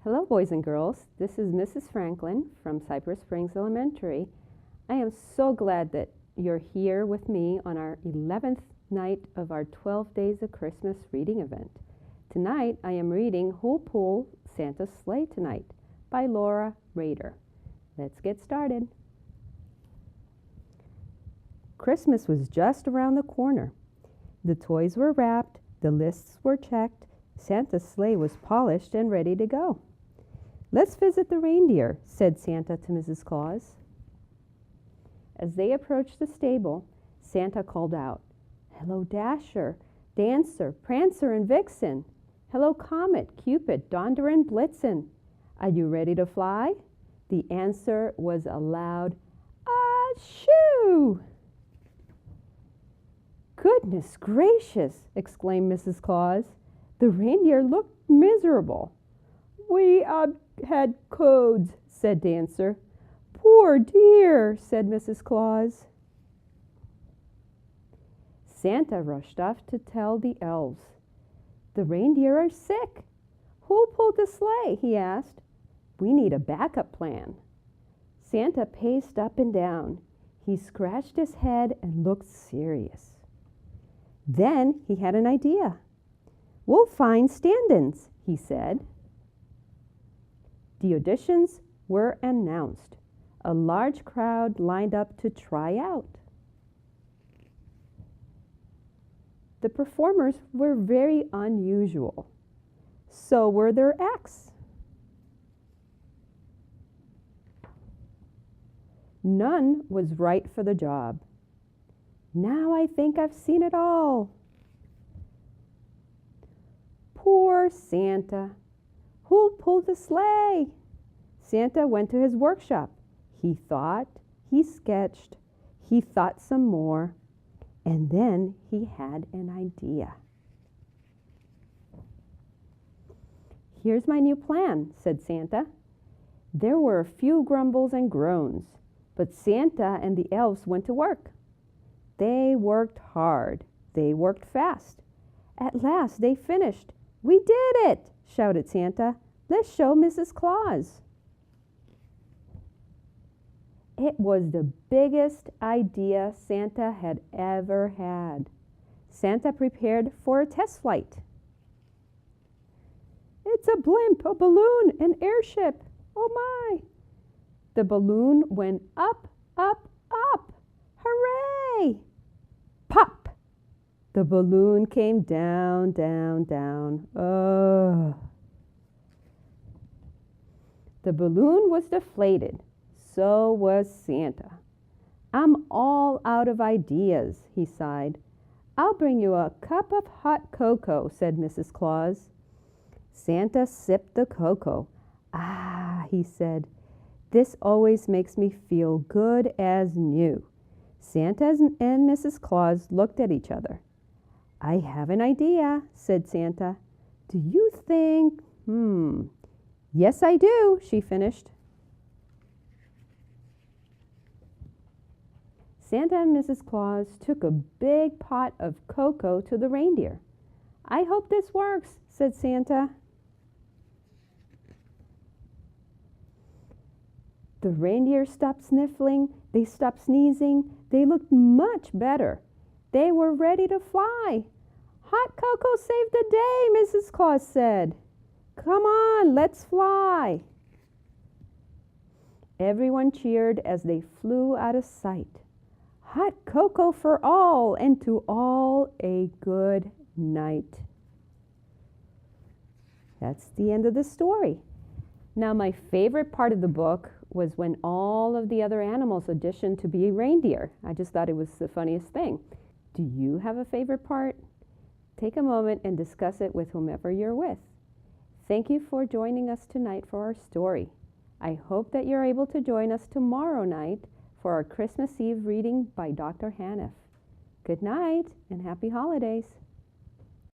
Hello, boys and girls. This is Mrs. Franklin from Cypress Springs Elementary. I am so glad that you're here with me on our 11th night of our 12 Days of Christmas reading event. Tonight, I am reading Who'll Pull Santa's Sleigh Tonight by Laura Rader. Let's get started. Christmas was just around the corner. The toys were wrapped, the lists were checked, Santa's sleigh was polished and ready to go. "Let's visit the reindeer," said Santa to Mrs. Claus. As they approached the stable, Santa called out, "Hello, Dasher, Dancer, Prancer, and Vixen. Hello, Comet, Cupid, Donder, and Blitzen. Are you ready to fly?" The answer was a loud, "Achoo!" "Goodness gracious!" exclaimed Mrs. Claus. The reindeer looked miserable. "We had codes," said Dancer. "Poor dear," said Mrs. Claus. Santa rushed off to tell the elves. "The reindeer are sick." "Who pulled the sleigh?" he asked. "We need a backup plan." Santa paced up and down. He scratched his head and looked serious. Then he had an idea. "We'll find stand-ins," he said. The auditions were announced. A large crowd lined up to try out. The performers were very unusual. So were their acts. None was right for the job. "Now I think I've seen it all." Poor Santa. Who'll pull the sleigh? Santa went to his workshop. He thought, he sketched, he thought some more, and then he had an idea. "Here's my new plan," said Santa. There were a few grumbles and groans, but Santa and the elves went to work. They worked hard. They worked fast. At last they finished. "We did it!" shouted Santa. "Let's show Mrs. Claus." It was the biggest idea Santa had ever had. Santa prepared for a test flight. "It's a blimp, a balloon, an airship. Oh my!" The balloon went up, up, up. Hooray! Pop! The balloon came down, down, down. Ugh. The balloon was deflated. So was Santa. "I'm all out of ideas," he sighed. "I'll bring you a cup of hot cocoa," said Mrs. Claus. Santa sipped the cocoa. "Ah," he said, "this always makes me feel good as new." Santa and Mrs. Claus looked at each other. "I have an idea," said Santa. "Do you think—" "Yes, I do," she finished. Santa and Mrs. Claus took a big pot of cocoa to the reindeer. "I hope this works," said Santa. The reindeer stopped sniffling. They stopped sneezing. They looked much better. They were ready to fly. "Hot cocoa saved the day," Mrs. Claus said. "Come on, let's fly." Everyone cheered as they flew out of sight. Hot cocoa for all, and to all a good night. That's the end of the story. Now, my favorite part of the book was when all of the other animals auditioned to be a reindeer. I just thought it was the funniest thing. Do you have a favorite part? Take a moment and discuss it with whomever you're with. Thank you for joining us tonight for our story. I hope that you're able to join us tomorrow night for our Christmas Eve reading by Dr. Haniff. Good night and happy holidays.